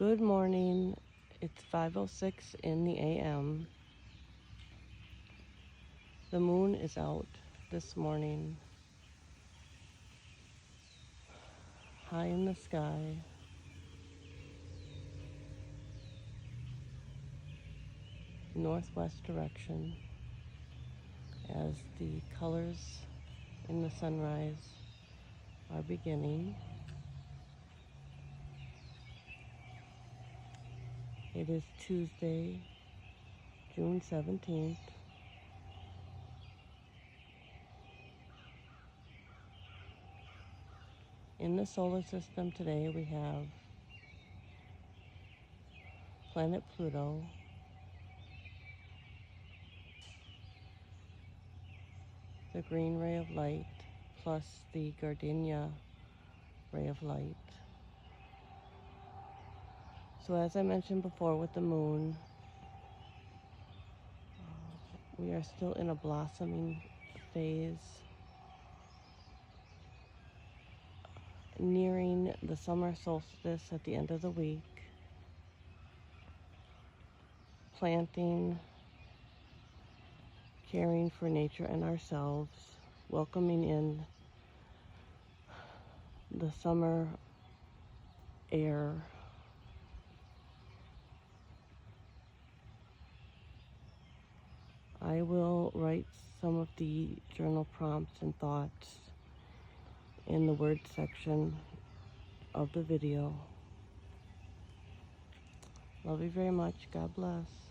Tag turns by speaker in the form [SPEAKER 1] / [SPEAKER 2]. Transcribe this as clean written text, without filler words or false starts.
[SPEAKER 1] Good morning. It's 5:06 in the a.m. The moon is out this morning, high in the sky. Northwest direction as the colors in the sunrise are beginning. It is Tuesday, June 17th. In the solar system today we have planet Pluto, the green ray of light plus the gardenia ray of light. So as I mentioned before with the moon, we are still in a blossoming phase, nearing the summer solstice at the end of the week, planting, caring for nature and ourselves, welcoming in the summer air. I will write some of the journal prompts and thoughts in the word section of the video. Love you very much. God bless.